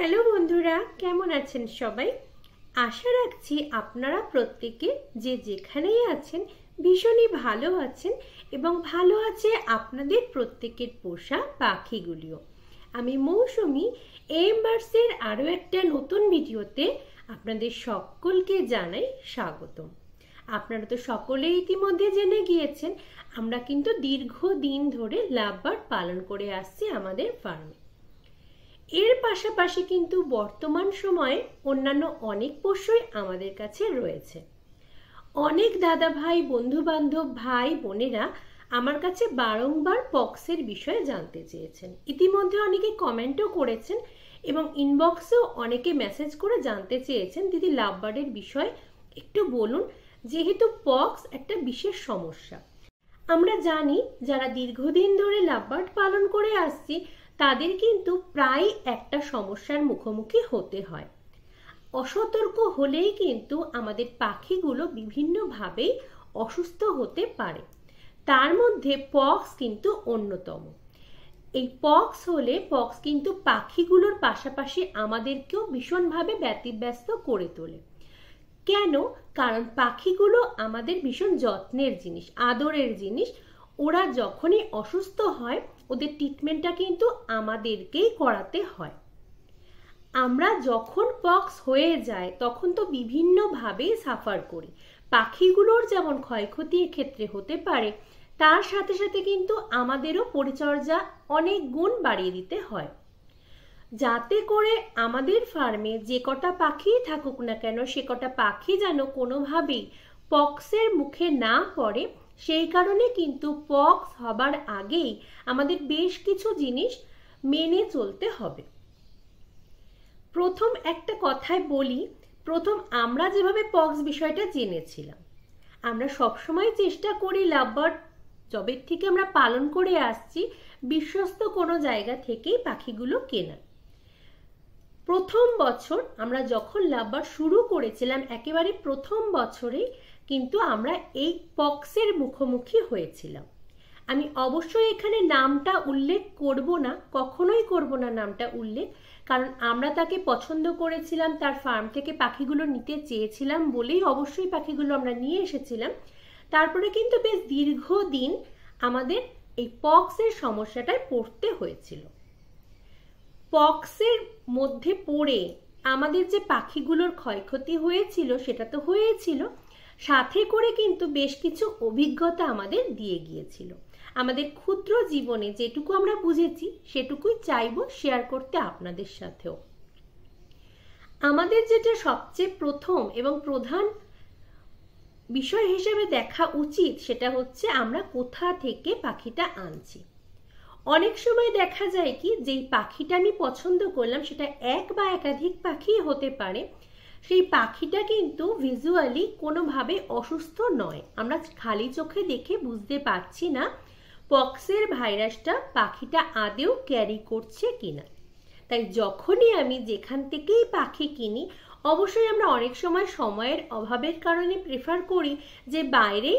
Hello বন্ধুরা, কেমন আছেন সবাই? আশা রাখছি আপনারা প্রত্যেকে যে যেখানেই আছেন ভীষণই ভালো আছেন এবং ভালো আছে আপনাদের প্রত্যেকের পোষা পাখিগুলিও। আমি মৌসুমি এমবার্সের আরও একটা নতুন ভিডিওতে আপনাদের সকলকে জানাই স্বাগতম। আপনারা তো সকলেই ইতিমধ্যে জেনে গিয়েছেন আমরা কিন্তু দীর্ঘদিন ধরে লাভবার্ড পালন করে আসছি আমাদের ফার্মে। এর পাশাপাশি কিন্তু বর্তমান সময়ে অন্যান্য অনেক পোষ্যই আমাদের কাছে রয়েছে। অনেক দাদা ভাই, বন্ধু বান্ধব, ভাই বোনেরা আমার কাছে বারংবার পক্সের বিষয়ে জানতে চেয়েছেন। ইতিমধ্যে অনেকে কমেন্টও করেছেন এবং ইনবক্সেও অনেকে মেসেজ করে জানতে চেয়েছেন, দিদি লাভবার্ডের বিষয়ে একটু বলুন, যেহেতু পক্স একটা বিশেষ সমস্যা। আমরা জানি যারা দীর্ঘদিন ধরে লাভবার্ড পালন করে আসছি তাদের কিন্তু প্রায় একটা সমস্যার মুখোমুখি হতে হয়। অসতর্ক হলেই কিন্তু আমাদের পাখিগুলো বিভিন্নভাবে অসুস্থ হতে পারে, তার মধ্যে পক্স কিন্তু অন্যতম। এই পক্স কিন্তু পাখিগুলোর পাশাপাশি আমাদেরকেও ভীষণভাবে ব্যতিব্যস্ত করে তোলে। কেন? কারণ পাখিগুলো আমাদের ভীষণ যত্নের জিনিস, আদরের জিনিস। ওরা যখনই অসুস্থ হয় ওদের ট্রিটমেন্টটা কিন্তু আমাদেরকেই করাতে হয়। আমরা যখন পক্স হয়ে যায় তখন তো বিভিন্নভাবে সাফার করি। পাখিগুলোর যেমন ক্ষয়ক্ষতি এক্ষেত্রে হতে পারে, তার সাথে সাথে কিন্তু আমাদেরও পরিচর্যা অনেক গুণ বাড়িয়ে দিতে হয়, যাতে করে আমাদের ফার্মে যে কটা পাখি থাকুক না কেন সে কটা পাখি যেন কোনোভাবেই পক্সের মুখে না পড়ে। সেই কারণে কিন্তু পক্স হবার আগেই আমাদের বেশ কিছু জিনিস মেনে চলতে হবে। প্রথম একটা কথায় বলি, প্রথম আমরা যেভাবে পক্স বিষয়টা জেনেছিলাম, আমরা সবসময় চেষ্টা করি লাভবার্ড যবের থেকে আমরা পালন করে আসছি বিশ্বস্ত কোনো জায়গা থেকেই পাখিগুলো কেনা। প্রথম বছর আমরা যখন লাভবার্ড শুরু করেছিলাম, একেবারে প্রথম বছরেই কিন্তু আমরা এই পক্সের মুখোমুখি হয়েছিলাম। আমি অবশ্যই এখানে নামটা উল্লেখ করব না, কখনোই করব না নামটা উল্লেখ, কারণ আমরা তাকে পছন্দ করেছিলাম, তার ফার্ম থেকে পাখিগুলো নিতে চেয়েছিলাম বলেই অবশ্যই পাখিগুলো আমরা নিয়ে এসেছিলাম। তারপরে কিন্তু বেশ দীর্ঘদিন আমাদের এই পক্সের সমস্যাটায় পড়তে হয়েছিল। পক্সের মধ্যে পড়ে আমাদের যে পাখিগুলোর ক্ষয়ক্ষতি হয়েছিল সেটা তো হয়েছিল, সাথে করে কিন্তু বেশ কিছু অভিজ্ঞতা আমাদের দিয়ে গিয়েছিল। আমাদের ক্ষুদ্র জীবনে যেটুকু আমরা বুঝেছি সেটুকুই চাইবো শেয়ার করতে আপনাদের সাথেও। আমাদের যেটা সবচেয়ে প্রথম এবং প্রধান বিষয় হিসেবে দেখা উচিত সেটা হচ্ছে আমরা কোথা থেকে পাখিটা আনছি। অনেক সময় দেখা যায় কি, যেই পাখিটা আমি পছন্দ করলাম সেটা এক বা একাধিক পাখি হতে পারে, সেই পাখিটা কিন্তু ভিজুয়ালি কোনোভাবে অসুস্থ নয়। আমরা খালি চোখে দেখে বুঝতে পারছি না পক্সের ভাইরাসটা পাখিটা আদেও ক্যারি করছে কিনা। তাই যখনই আমি যেখান থেকেই পাখি কিনি, অবশ্যই আমরা অনেক সময় সময়ের অভাবের কারণে প্রেফার করি যে বাইরে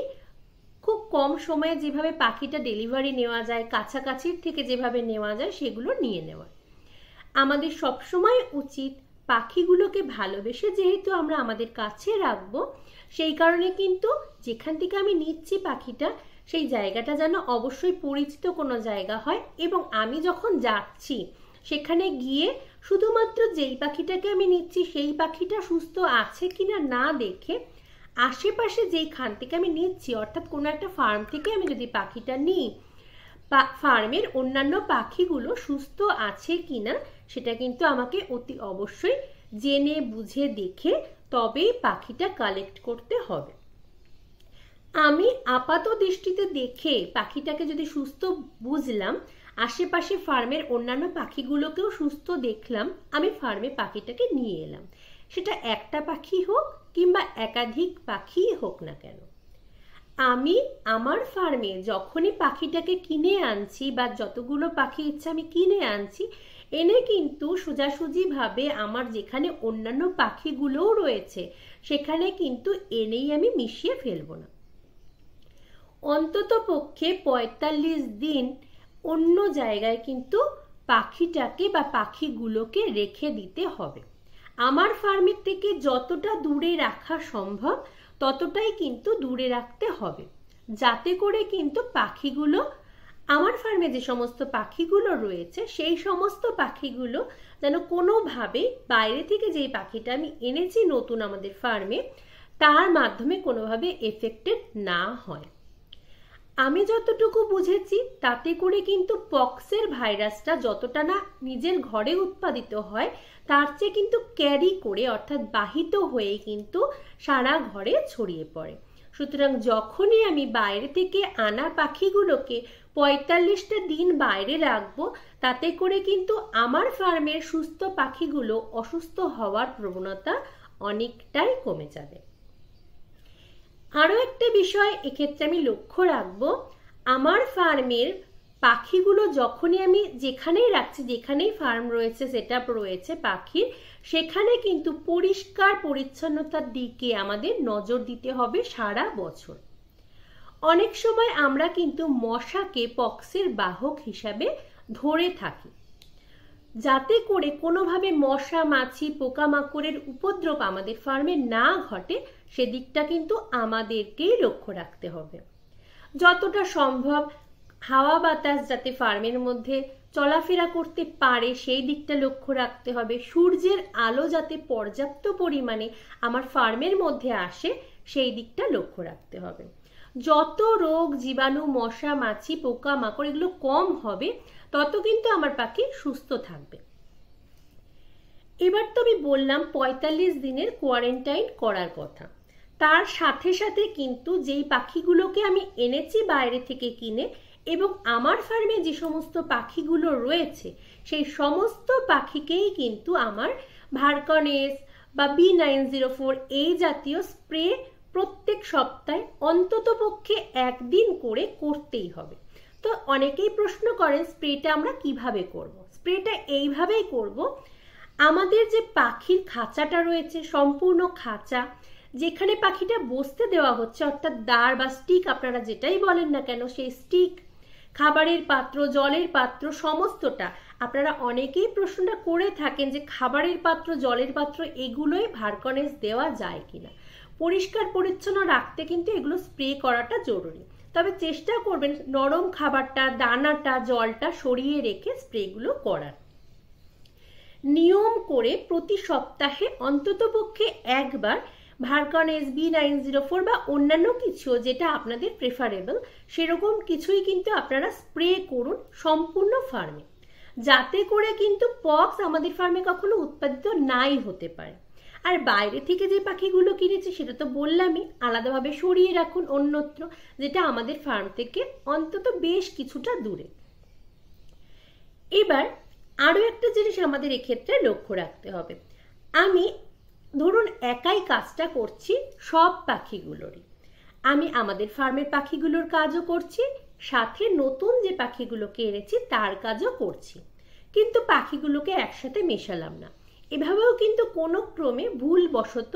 খুব কম সময়ে যেভাবে পাখিটা ডেলিভারি নেওয়া যায়, কাছাকাছির থেকে যেভাবে নেওয়া যায় সেগুলো নিয়ে নেওয়া। আমাদের সবসময় উচিত পাখিগুলোকে ভালোবেসে যেহেতু আমরা আমাদের কাছে রাখবো, সেই কারণে কিন্তু যেখান থেকে আমি নিচ্ছি পাখিটা সেই জায়গাটা যেন অবশ্যই পরিচিত কোনো জায়গা হয়, এবং আমি যখন যাচ্ছি সেখানে গিয়ে শুধুমাত্র যেই পাখিটাকে আমি নিচ্ছি সেই পাখিটা সুস্থ আছে কিনা না দেখে, আশেপাশে যেইখান থেকে আমি নিচ্ছি, অর্থাৎ কোনো একটা ফার্ম থেকে আমি যদি পাখিটা নিই, ফার্মের অন্যান্য পাখিগুলো সুস্থ আছে কিনা সেটা কিন্তু আমাকে অতি অবশ্যই জেনে বুঝে দেখে তবেই পাখিটা কালেক্ট করতে হবে। আমি আপাত দৃষ্টিতে দেখে পাখিটাকে যদি সুস্থ বুঝলাম, আশেপাশে ফার্মের অন্যান্য পাখিগুলোকেও সুস্থ দেখলাম, আমি ফার্মে পাখিটাকে নিয়ে এলাম, সেটা একটা পাখি হোক কিংবা একাধিক পাখি হোক না কেন। আমি আমার ফার্মে যখনই পাখিটাকে কিনে আনছি বা যতগুলো পাখি ইচ্ছা আমি কিনে আনছি, এনে কিন্তু সোজাসুজিভাবে আমার যেখানে অন্যান্য পাখিগুলোও রয়েছে সেখানে কিন্তু এনেই আমি মিশিয়ে ফেলবো না। অন্তত পক্ষে ৪৫ দিন অন্য জায়গায় কিন্তু পাখিটাকে বা পাখিগুলোকে রেখে দিতে হবে। আমার ফার্মের থেকে যতটা দূরে রাখা সম্ভব ততটাই কিন্তু দূরে রাখতে হবে, যাতে করে কিন্তু পাখিগুলো, আমার ফার্মে যে সমস্ত পাখিগুলো রয়েছে সেই সমস্ত পাখিগুলো যেন কোনোভাবেই বাইরে থেকে যেই পাখিটা আমি এনেছি নতুন আমাদের ফার্মে তার মাধ্যমে কোনোভাবে এফেক্টেড না হয়। আমি যতটুকু বুঝেছি তাতে করে কিন্তু পক্সের ভাইরাসটা যতটা না নিজের ঘরে উৎপাদিত হয় তার চেয়ে কিন্তু ক্যারি করে অর্থাৎ বাহিত হয়ে কিন্তু সারা ঘরে ছড়িয়ে পড়ে। সুতরাং যখনই আমি বাইরে থেকে আনা পাখিগুলোকে ৪৫টা দিন বাইরে রাখবো তাতে করে কিন্তু আমার ফার্মের সুস্থ পাখিগুলো অসুস্থ হওয়ার প্রবণতা অনেকটাই কমে যাবে। আরও একটা বিষয় এক্ষেত্রে আমি লক্ষ্য রাখবো, আমার ফার্মের পাখিগুলো যখনই আমি যেখানেই রাখছি, যেখানেই ফার্ম রয়েছে, সেটআপ রয়েছে পাখির, সেখানে কিন্তু পরিষ্কার পরিচ্ছন্নতার দিকে আমাদের নজর দিতে হবে সারা বছর। অনেক সময় আমরা কিন্তু মশাকে পক্সের বাহক হিসাবে ধরে থাকি, যাতে করে কোনোভাবে মশা মাছি পোকামাকড়ের উপদ্রব আমাদের ফার্মে না ঘটে সেদিকটা কিন্তু আমাদেরকেই লক্ষ্য রাখতে হবে। যতটা সম্ভব হাওয়া বাতাস যাতে ফার্মের মধ্যে চলাফেরা করতে পারে সেই দিকটা লক্ষ্য রাখতে হবে। সূর্যের আলো যাতে পর্যাপ্ত পরিমাণে আমার ফার্মের মধ্যে আসে সেই দিকটা লক্ষ্য রাখতে হবে। যত রোগ জীবাণু মশা মাছি পোকামাকড় এগুলো কম হবে তত কিন্তু আমার পাখি সুস্থ থাকবে। এবার তো আমি বললাম ৪৫ দিনের কোয়ারেন্টাইন করার কথা, তার সাথে সাথে কিন্তু যেই পাখিগুলোকে আমি এনেছি বাইরে থেকে কিনে এবং আমার ফার্মে যে সমস্ত পাখিগুলো রয়েছে সেই সমস্ত পাখিকেই কিন্তু আমার ভারকনেস বা B904 এই জাতীয় স্প্রে প্রত্যেক সপ্তাহে অন্তত পক্ষে একদিন করে করতেই হবে। তো অনেকেই প্রশ্ন করেন স্প্রেটা আমরা কিভাবে করব। স্প্রেটা এইভাবেই করব, আমাদের যে পাখির খাঁচাটা রয়েছে সম্পূর্ণ খাঁচা, যেখানে পাখিটা বসতে দেওয়া হচ্ছে অর্থাৎ দাঁড় বা স্টিক আপনারা যেটাই বলেন না কেন, সেই স্টিক, খাবারের পাত্র, জলের পাত্র সমস্তটা, আপনারা অনেকেই প্রশ্নটা করে থাকেন যে খাবারের পাত্র জলের পাত্র এগুলোই ভারকনেস দেওয়া যায় কিনা। পরিষ্কার পরিচ্ছন্ন রাখতে কিন্তু এগুলো স্প্রে করাটা জরুরি, তবে চেষ্টা করবেন নরম খাবারটা দানাটা জলটা সরিয়ে রেখে স্প্রেগুলো করার। নিয়ম করে প্রতি সপ্তাহে অন্ততপক্ষে একবার ভারকনেস B904 বা অন্যান্য কিছু যেটা আপনাদের প্রেফারেবল সেরকম কিছুই কিন্তু আপনারা স্প্রে করুন সম্পূর্ণ ফার্মে, যাতে করে কিন্তু পক্স আমাদের ফার্মে কখনো উৎপাদিত নাই হতে পারে। আর বাইরে থেকে যে পাখিগুলো কিনেছি সেটা তো বললামই, আলাদাভাবে সরিয়ে রাখুন অন্যত্র, যেটা আমাদের ফার্ম থেকে অন্তত বেশ কিছুটা দূরে। এবার আরও একটা জিনিস আমাদের এক্ষেত্রে লক্ষ্য রাখতে হবে, আমি ধরুন একাই কাজটা করছি সব পাখিগুলোরই, আমি আমাদের ফার্মের পাখিগুলোর কাজও করছি, সাথে নতুন যে পাখিগুলোকে এনেছি তার কাজও করছি, কিন্তু পাখিগুলোকে একসাথে মেশালাম না। এভাবেও কিন্তু কোনো ক্রমে ভুলবশত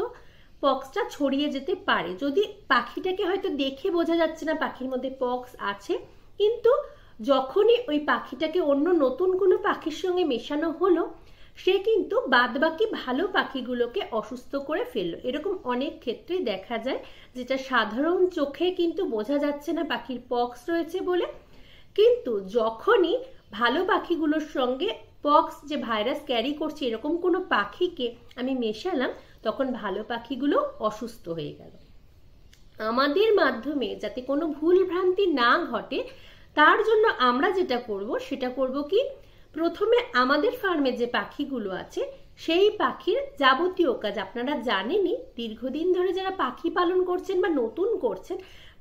পক্সটা ছড়িয়ে যেতে পারে। যদি পাখিটাকে হয়তো দেখে বোঝা যাচ্ছে না পাখির মধ্যে পক্স আছে, কিন্তু যখনই ওই পাখিটাকে অন্য নতুন কোনো পাখির সঙ্গে মেশানো হলো সে কিন্তু বাদবাকি ভালো পাখিগুলোকে অসুস্থ করে ফেললো। এরকম অনেক ক্ষেত্রেই দেখা যায়, যেটা সাধারণ চোখে কিন্তু বোঝা যাচ্ছে না পাখির পক্স রয়েছে বলে, কিন্তু যখনই ভালো পাখিগুলোর সঙ্গে পক্স যে ভাইরাস ক্যারি করছে এরকম কোনো পাখিকে আমি মেশালাম তখন ভালো পাখিগুলো অসুস্থ হয়ে গেল। আমাদের মাধ্যমে যাতে কোনো ভুল ভ্রান্তি না ঘটে তার জন্য আমরা যেটা করব সেটা করব কি, প্রথমে আমাদের ফার্মে যে পাখিগুলো আছে সেই পাখির যাবতীয় কাজ আপনারা জানেনই, দীর্ঘদিন ধরে যারা পাখি পালন করছেন বা নতুন করছেন,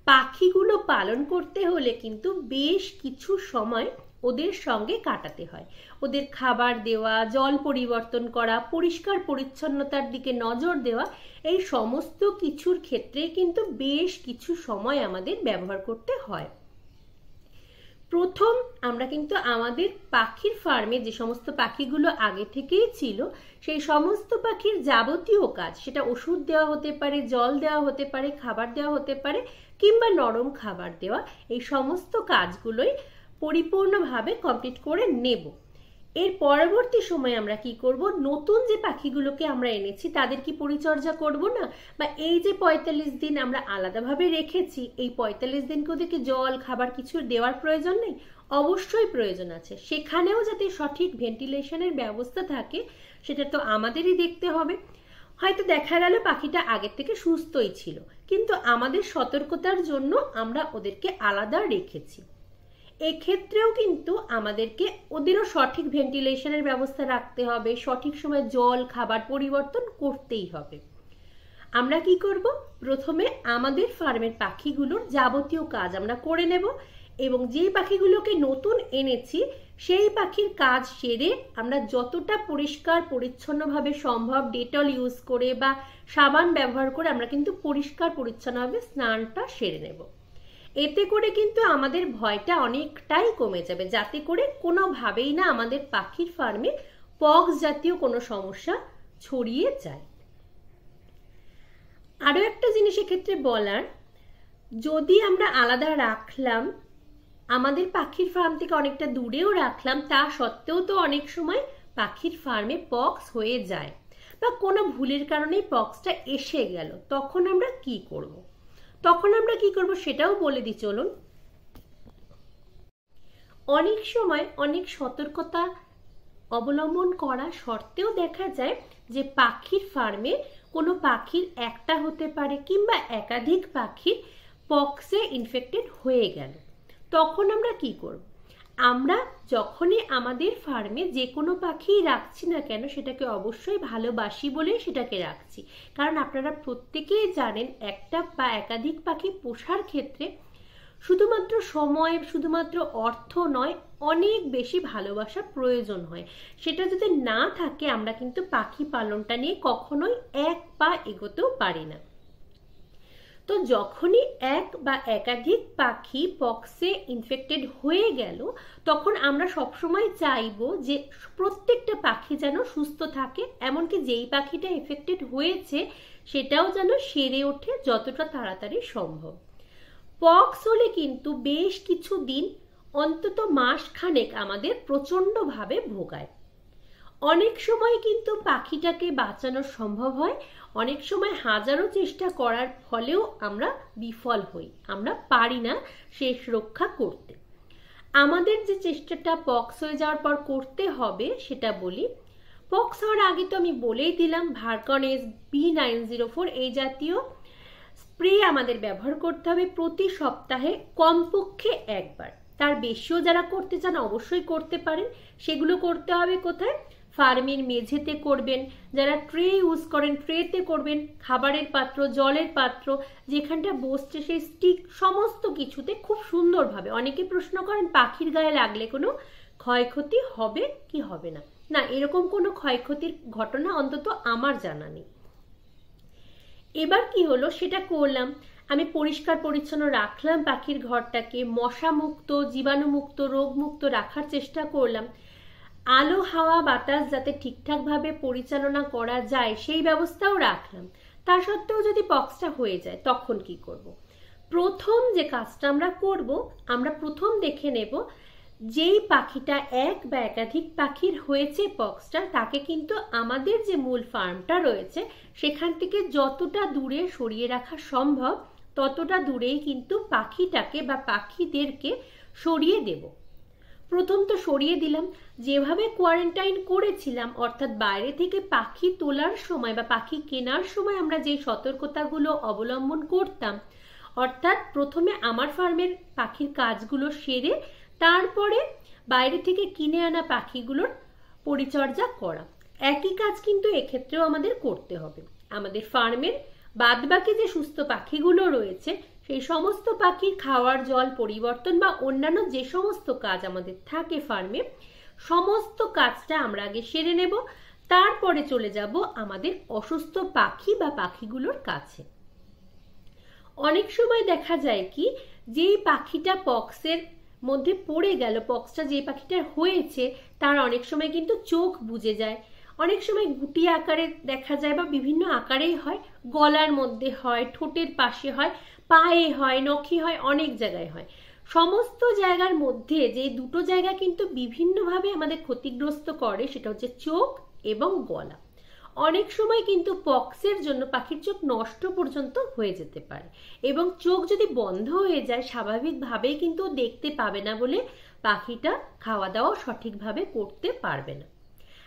পাখিগুলো পালন করতে হলে কিন্তু বেশ কিছু সময় ওদের সঙ্গে কাটাতে হয়। ওদের খাবার দেওয়া, জল পরিবর্তন করা, পরিষ্কার পরিচ্ছন্নতার দিকে নজর দেওয়া, এই সমস্ত কিছুর ক্ষেত্রে কিন্তু বেশ কিছু সময় আমাদের ব্যবহার করতে হয়। প্রথম আমরা কিন্তু আমাদের পাখির ফার্মে যে সমস্ত পাখিগুলো আগে থেকেই ছিল সেই সমস্ত পাখির যাবতীয় কাজ, সেটা ওষুধ দেওয়া হতে পারে, জল দেওয়া হতে পারে, খাবার দেওয়া হতে পারে কিংবা নরম খাবার দেওয়া, এই সমস্ত কাজগুলোই পরিপূর্ণভাবে কমপ্লিট করে নেব। এর পরবর্তী সময় আমরা কি করব, নতুন যে পাখিগুলোকে আমরা এনেছি তাদের কি পরিচর্যা করব না? বা এই যে 45 দিন আমরা আলাদাভাবে রেখেছি, এই 45 দিনকে ওদেরকে জল খাবার কিছু দেওয়ার প্রয়োজন নেই? অবশ্যই প্রয়োজন আছে। সেখানেও যাতে সঠিক ভেন্টিলেশনের ব্যবস্থা থাকে সেটা তো আমাদেরই দেখতে হবে। হয়তো দেখা গেল পাখিটা আগের থেকে সুস্থই ছিল, কিন্তু আমাদের সতর্কতার জন্য আমরা ওদেরকে আলাদা রেখেছি। এক্ষেত্রেও কিন্তু আমাদেরকে ওদেরও সঠিক ভেন্টিলেশনের ব্যবস্থা রাখতে হবে, সঠিক সময় জল খাবার পরিবর্তন করতেই হবে। আমরা কি করব, প্রথমে আমাদের ফার্মের পাখিগুলোর যাবতীয় কাজ আমরা করে নেব, এবং যেই পাখিগুলোকে নতুন এনেছি সেই পাখির কাজ সেরে আমরা যতটা পরিষ্কার পরিচ্ছন্নভাবে সম্ভব ডেটল ইউজ করে বা সাবান ব্যবহার করে আমরা কিন্তু পরিষ্কার পরিচ্ছন্নভাবে স্নানটা সেরে নেব। এতে করে কিন্তু আমাদের ভয়টা অনেকটাই কমে যাবে, যাতে করে কোনোভাবেই না আমাদের পাখির ফার্মে পক্স জাতীয় কোনো সমস্যা ছড়িয়ে যায়। আরো একটা জিনিস এক্ষেত্রে বলার, যদি আমরা আলাদা রাখলাম, আমাদের পাখির ফার্ম থেকে অনেকটা দূরেও রাখলাম, তা সত্ত্বেও তো অনেক সময় পাখির ফার্মে পক্স হয়ে যায় বা কোনো ভুলের কারণেই পক্সটা এসে গেল, তখন আমরা কি করব? সেটাও বলে দিই চলুন। অনেক সময় অনেক সতর্কতা অবলম্বন করা সত্ত্বেও দেখা যায় যে পাখির ফার্মে কোনো পাখির একটা হতে পারে কিংবা একাধিক পাখির পক্সে ইনফেক্টেড হয়ে গেল। তখন আমরা কি করব? আমরা যখনই আমাদের ফার্মে যে কোনো পাখি রাখছি না কেন সেটাকে অবশ্যই ভালোবাসি বলেই সেটাকে রাখছি। কারণ আপনারা প্রত্যেকেই জানেন একটা বা একাধিক পাখি পোষার ক্ষেত্রে শুধুমাত্র সময়, শুধুমাত্র অর্থ নয়, অনেক বেশি ভালোবাসার প্রয়োজন হয়। সেটা যদি না থাকে আমরা কিন্তু পাখি পালনটা নিয়ে কখনোই এক পা এগোতেও পারি না। তো যখনই এক বা একাধিক পাখি পক্সে ইনফেক্টেড হয়ে গেল, তখন আমরা সবসময় চাইবো যে প্রত্যেকটা পাখি যেন সুস্থ থাকে, এমনকি যেই পাখিটা এফেক্টেড হয়েছে সেটাও যেন সেরে ওঠে যতটা তাড়াতাড়ি সম্ভব। পক্স হলে কিন্তু বেশ কিছু দিন, অন্তত মাস খানেক আমাদের প্রচন্ডভাবে ভোগায়। অনেক সময় কিন্তু পাখিটাকে বাঁচানো সম্ভব হয়, অনেক সময় হাজারো চেষ্টা করার ফলেও আমরা বিফল হই, আমরা পারি না শেষ রক্ষা করতে। আমাদের যে চেষ্টাটা পক্স হয়ে যাওয়ার পর করতে হবে সেটা বলি। পক্স হওয়ার আগে তো আমি বলেই দিলাম, ভারকন এস B904 এই জাতীয় স্প্রে আমাদের ব্যবহার করতে হবে প্রতি সপ্তাহে কমপক্ষে একবার। তার বেশিও যারা করতে চান অবশ্যই করতে পারেন। সেগুলো করতে হবে কোথায়? ফার্মের মেঝেতে করবেন, যারা ট্রে ইউজ করেন ট্রেতে করবেন, খাবারের পাত্র, জলের পাত্র, যেখানটা বসছে সেই স্টিক, সমস্ত কিছুতে খুব সুন্দরভাবে। অনেকে প্রশ্ন করেন পাখির গায়ে লাগলে কোনো ক্ষয়ক্ষতি হবে কি হবে না? না, এরকম কোনো ক্ষয়ক্ষতির ঘটনা অন্তত আমার জানা নেই। এবার কি হলো সেটা করলাম, আমি পরিষ্কার পরিচ্ছন্ন রাখলাম পাখির ঘরটাকে, মশা মুক্ত, জীবাণুমুক্ত, রোগমুক্ত রাখার চেষ্টা করলাম। আলো হাওয়া বাতাস যাতে ঠিকঠাকভাবে পরিচালনা করা যায় সেই ব্যবস্থাও রাখলাম। তা সত্ত্বেও যদি পক্সটা হয়ে যায় তখন কি করব? প্রথম যে কাজটা আমরা করব, আমরা প্রথম দেখে নেব যেই পাখিটা এক বা একাধিক পাখির হয়েছে পক্সটা, তাকে কিন্তু আমাদের যে মূল ফার্মটা রয়েছে সেখান থেকে যতটা দূরে সরিয়ে রাখা সম্ভব ততটা দূরেই কিন্তু পাখিটাকে বা পাখিদেরকে সরিয়ে দেব। প্রথম তো সরিয়ে দিলাম, যেভাবে কোয়ারেন্টাইন করেছিলাম, অর্থাৎ বাইরে থেকে পাখি তোলার সময় বা পাখি কেনার সময় আমরা যে সতর্কতাগুলো অবলম্বন করতাম, অর্থাৎ প্রথমে আমার ফার্মের পাখির কাজগুলো সেরে তারপরে বাইরে থেকে কিনে আনা পাখিগুলোর পরিচর্যা করা, একই কাজ কিন্তু এক্ষেত্রেও আমাদের করতে হবে। আমাদের ফার্মের বাদবাকি যে সুস্থ পাখিগুলো রয়েছে সেই সমস্ত পাখির খাওয়ার জল পরিবর্তন বা অন্যান্য যে সমস্ত কাজ আমাদের থাকে ফার্মে, সমস্ত কাজটা আমরা আগে সেরে নেব, তারপরে চলে যাব আমাদের অসুস্থ পাখি বা পাখিগুলোর কাছে। অনেক সময় দেখা যায় কি, যেই পাখিটা পক্সের মধ্যে পড়ে গেল, পক্সটা যে পাখিটার হয়েছে তার অনেক সময় কিন্তু চোখ বুজে যায়, অনেক সময় গুটি আকারে দেখা যায় বা বিভিন্ন আকারেই হয়, গলার মধ্যে হয়, ঠোঁটের পাশে হয়, পায়ে হয়, নখে হয়, অনেক জায়গায় হয়। সমস্ত জায়গার মধ্যে যে দুটো জায়গা কিন্তু বিভিন্নভাবে আমাদের ক্ষতিগ্রস্ত করে সেটা হচ্ছে চোখ এবং গলা। অনেক সময় কিন্তু পক্সের জন্য পাখির চোখ নষ্ট পর্যন্ত হয়ে যেতে পারে এবং চোখ যদি বন্ধ হয়ে যায় স্বাভাবিকভাবেই কিন্তু দেখতে পাবে না বলে পাখিটা খাওয়া দাওয়া সঠিকভাবে করতে পারবে না।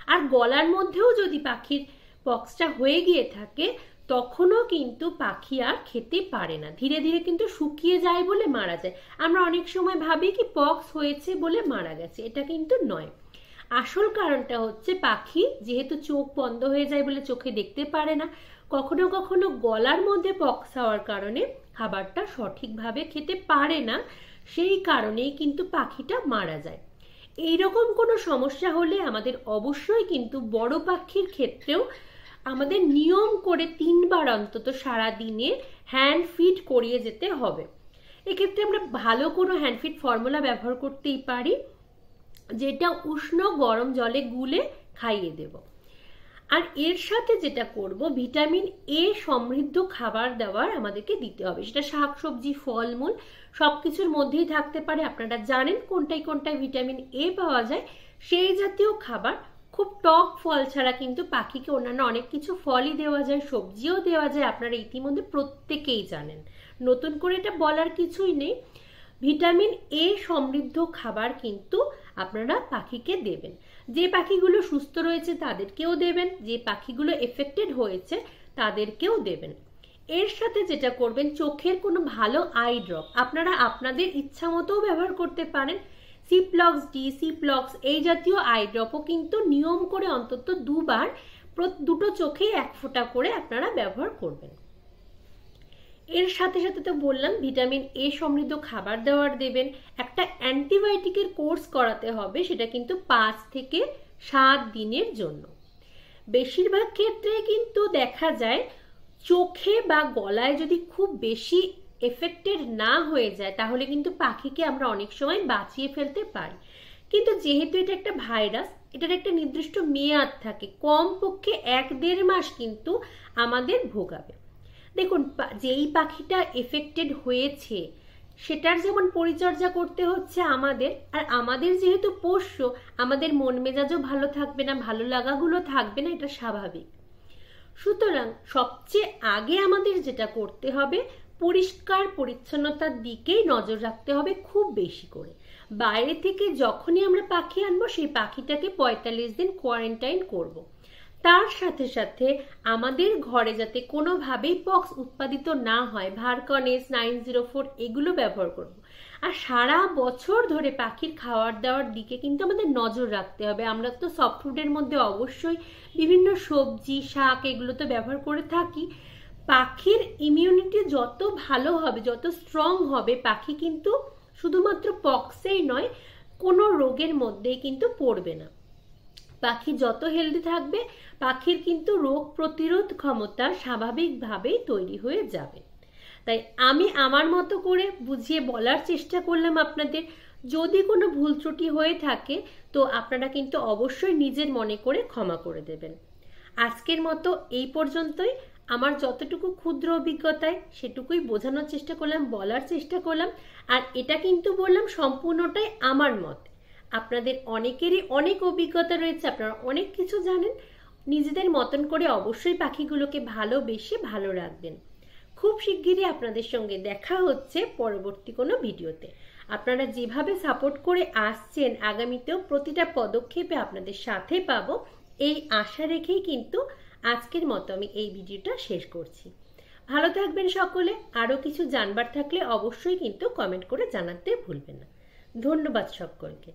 আর গলার মধ্যেও যদি পাখির পক্সটা হয়ে গিয়ে থাকে তখনও কিন্তু পাখি আর খেতে পারে না, ধীরে ধীরে কিন্তু শুকিয়ে যায় বলে মারা যায়। আমরা অনেক সময় ভাবি কি পক্স হয়েছে বলে মারা গেছে, এটা কিন্তু নয়। আসল কারণটা হচ্ছে পাখি যেহেতু চোখ বন্ধ হয়ে যায় বলে চোখে দেখতে পারে না, কখনো কখনো গলার মধ্যে পক্স হওয়ার কারণে খাবারটা সঠিকভাবে খেতে পারে না, সেই কারণেই কিন্তু পাখিটা মারা যায়। এইরকম কোনো সমস্যা হলে আমাদের অবশ্যই কিন্তু বড় পাখির ক্ষেত্রেও আমাদের নিয়ম করে 3 বার অন্তত সারা দিনে হ্যান্ড ফিড করিয়ে যেতে হবে। এক্ষেত্রে আমরা ভালো কোনো হ্যান্ড ফিড ফর্মুলা ব্যবহার করতেই পারি, যেটা উষ্ণ গরম জলে গুলে খাইয়ে দেব। আর এর সাথে যেটা করব, ভিটামিন এ সমৃদ্ধ খাবার দাবার আমাদেরকে দিতে হবে। সেটা শাকসবজি, ফলমূল সবকিছুর মধ্যেই থাকতে পারে। আপনারা জানেন কোনটায় কোনটায় ভিটামিন এ পাওয়া যায়, সেই জাতীয় খাবার। খুব টক ফল ছাড়া কিন্তু পাখিকে অন্যান্য অনেক কিছু ফলই দেওয়া যায়, সবজিও দেওয়া যায়, আপনারা ইতিমধ্যে প্রত্যেকেই জানেন, নতুন করে এটা বলার কিছুই নেই। ভিটামিন এ সমৃদ্ধ খাবার কিন্তু আপনারা পাখিকে দেবেন। যে পাখিগুলো সুস্থ রয়েছে তাদেরকেও দেবেন, যে পাখিগুলো এফেক্টেড হয়েছে তাদেরকেও দেবেন। এর সাথে যেটা করবেন, চোখের কোনো ভালো আই ড্রপ আপনারা আপনাদের ইচ্ছা মতোও ব্যবহার করতে পারেন। সিপ্লক্স ডি, সিপ্লক্স এই জাতীয় আই ড্রপও কিন্তু নিয়ম করে অন্তত 2 বার দুটো চোখেই 1 ফোঁটা করে আপনারা ব্যবহার করবেন। এর সাথে সাথে তো বললাম ভিটামিন এ সমৃদ্ধ খাবার দাবার দেবেন। একটা অ্যান্টিবায়োটিকের কোর্স করাতে হবে, সেটা কিন্তু 5 থেকে 7 দিনের জন্য। বেশিরভাগ ক্ষেত্রে কিন্তু দেখা যায় চোখে বা গলায় যদি খুব বেশি এফেক্টেড না হয়ে যায় তাহলে কিন্তু পাখিকে আমরা অনেক সময় বাঁচিয়ে ফেলতে পারি। কিন্তু যেহেতু এটা একটা ভাইরাস, এটার একটা নির্দিষ্ট মেয়াদ থাকে, কমপক্ষে 1-1.5 মাস কিন্তু আমাদের ভোগাবে। দেখুন, যেই পাখিটা এফেক্টেড হয়েছে সেটার যেমন পরিচর্যা করতে হচ্ছে আমাদের, আর আমাদের যেহেতু পোষ্য, আমাদের মন মেজাজও ভালো থাকবে না, ভালো লাগাগুলো থাকবে না, এটা স্বাভাবিক। সুতরাং সবচেয়ে আগে আমাদের যেটা করতে হবে, পরিষ্কার পরিচ্ছন্নতার দিকেই নজর রাখতে হবে খুব বেশি করে। বাইরে থেকে যখনই আমরা পাখি আনবো সেই পাখিটাকে 45 দিন কোয়ারেন্টাইন করব। তার সাথে সাথে আমাদের ঘরে যাতে কোনোভাবেই পক্স উৎপাদিত না হয়, ভারকনেস 904 এগুলো ব্যবহার করব। আর সারা বছর ধরে পাখির খাওয়ার দাওয়ার দিকে কিন্তু আমাদের নজর রাখতে হবে। আমরা তো সফট ফুডের মধ্যে অবশ্যই বিভিন্ন সবজি, শাক এগুলো তো ব্যবহার করে থাকি। পাখির ইমিউনিটি যত ভালো হবে, যত স্ট্রং হবে, পাখি কিন্তু শুধুমাত্র পক্সেই নয় কোনো রোগের মধ্যেই কিন্তু পড়বে না। পাখি যত হেলদি থাকবে, পাখির কিন্তু রোগ প্রতিরোধ ক্ষমতা স্বাভাবিকভাবেই তৈরি হয়ে যাবে। তাই আমি আমার মতো করে বুঝিয়ে বলার চেষ্টা করলাম আপনাদের। যদি কোনো ভুল ত্রুটি হয়ে থাকে তো আপনারা কিন্তু অবশ্যই নিজের মনে করে ক্ষমা করে দেবেন। আজকের মতো এই পর্যন্তই। আমার যতটুকু ক্ষুদ্র অভিজ্ঞতায় সেটুকুই বোঝানোর চেষ্টা করলাম, বলার চেষ্টা করলাম। আর এটা কিন্তু বললাম সম্পূর্ণটাই আমার মত। আপনাদের অনেকেরই অনেক অভিজ্ঞতা রয়েছে, আপনারা অনেক কিছু জানেন। নিজেদের মতন করে অবশ্যই পাখিগুলোকে ভালোবেসে ভালো রাখবেন। খুব শিগগিরই আপনাদের সঙ্গে দেখা হচ্ছে পরবর্তী কোনো ভিডিওতে। আপনারা যেভাবে সাপোর্ট করে আসছেন, আগামীতেও প্রতিটা পদক্ষেপে আপনাদের সাথে পাবো, এই আশা রেখেই কিন্তু আজকের মতো আমি এই ভিডিওটা শেষ করছি। ভালো থাকবেন সকলে। আরও কিছু জানবার থাকলে অবশ্যই কিন্তু কমেন্ট করে জানাতে ভুলবেন না। ধন্যবাদ সকলকে।